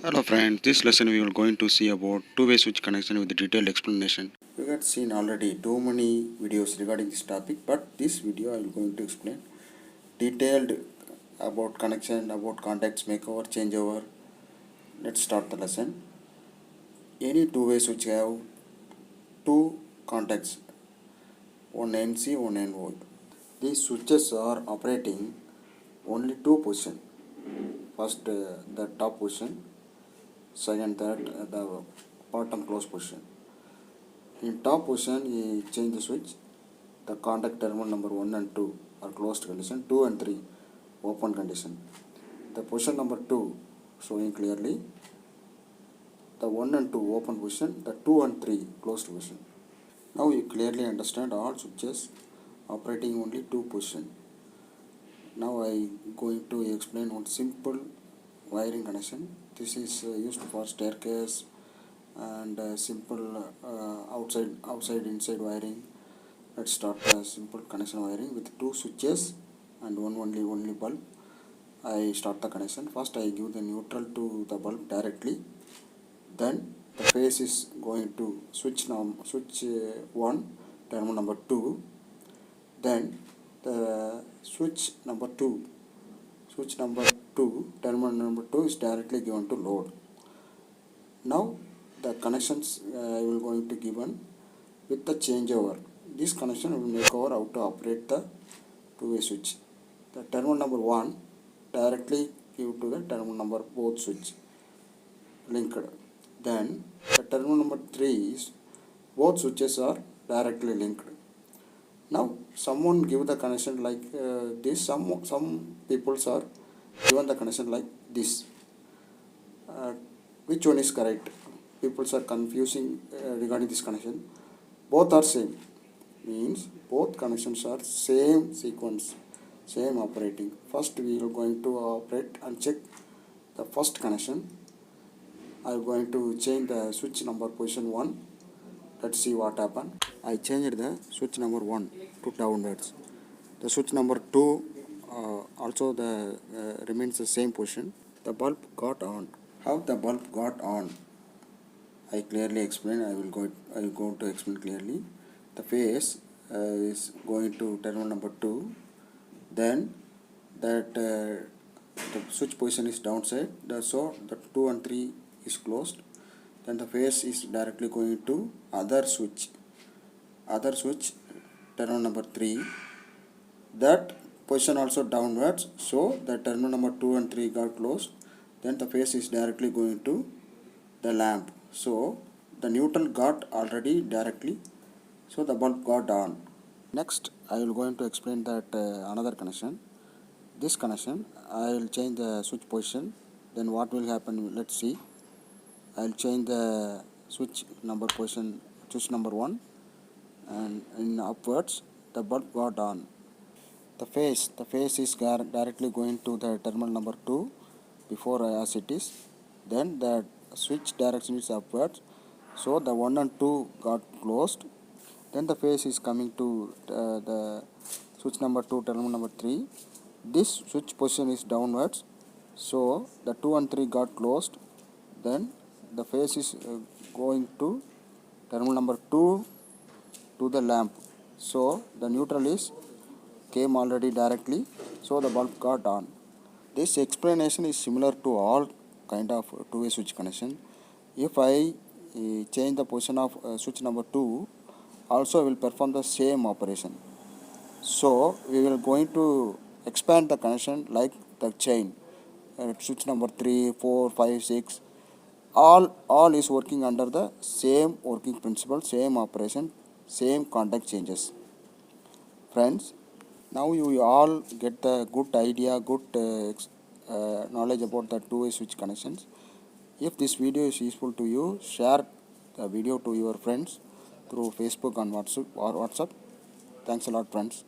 Hello friends, this lesson we are going to see about two-way switch connection with detailed explanation. You have seen already too many videos regarding this topic, but this video I am going to explain detailed about connection, about contacts, makeover, changeover. Let's start the lesson. Any two-way switch have two contacts, one NC, one NO. These switches are operating only two position. First the top position, second that the bottom close position. In top position, you change the switch. The contact terminal number 1 and 2 are closed condition, 2 and 3 open condition. The position number 2 showing clearly the 1 and 2 open position, the 2 and 3 closed position. Now you clearly understand all switches operating only two position. Now I going to explain one simple wiring connection. This is used for staircase and simple outside inside wiring. Let's start a simple connection wiring with two switches and one only bulb. I start the connection. First I give the neutral to the bulb directly, then the phase is going to switch 1 terminal number 2, then the switch number 2 terminal number 2 is directly given to load. Now the connections I will going to given with the changeover. This connection will make over how to operate the two-way switch. The terminal number 1 directly give to the terminal number both switch linked. Then the terminal number 3 is both switches are directly linked. Now someone give the connection like this. Some people are given the connection like this. Which one is correct? People are confusing regarding this connection. Both are same, means both connections are same sequence, same operating. First we are going to operate and check the first connection. I am going to change the switch number position 1. Let's see what happened. I changed the switch number 1 to downwards. The switch number 2 also the remains the same position. The bulb got on. How the bulb got on? I clearly explain. I will go to explain clearly. The phase is going to terminal number 2. Then that the switch position is downside. So the 2 and 3 is closed. Then the phase is directly going to other switch terminal number 3. That position also downwards. So the terminal number 2 and 3 got closed. Then the phase is directly going to the lamp. So the neutral got already directly, so the bulb got on. Next I will going to explain that another connection. This connection I will change the switch position. Then what will happen, let's see. I will change the switch number position, switch number 1, and in upwards the bulb got on. The phase is directly going to the terminal number 2 before as it is. Then the switch direction is upwards, so the 1 and 2 got closed. Then the phase is coming to the switch number 2 terminal number 3. This switch position is downwards, so the 2 and 3 got closed. Then the phase is going to terminal number 2 to the lamp, so the neutral is came already directly, so the bulb got on. This explanation is similar to all kind of two-way switch connection. If I change the position of switch number 2, also will perform the same operation. So we will going to expand the connection like the chain. Switch number 3, 4, 5, 6, all is working under the same working principle, same operation, same contact changes. Friends, now you all get the good idea, good knowledge about the two-way switch connections. If this video is useful to you, share the video to your friends through Facebook and WhatsApp. Thanks a lot, friends.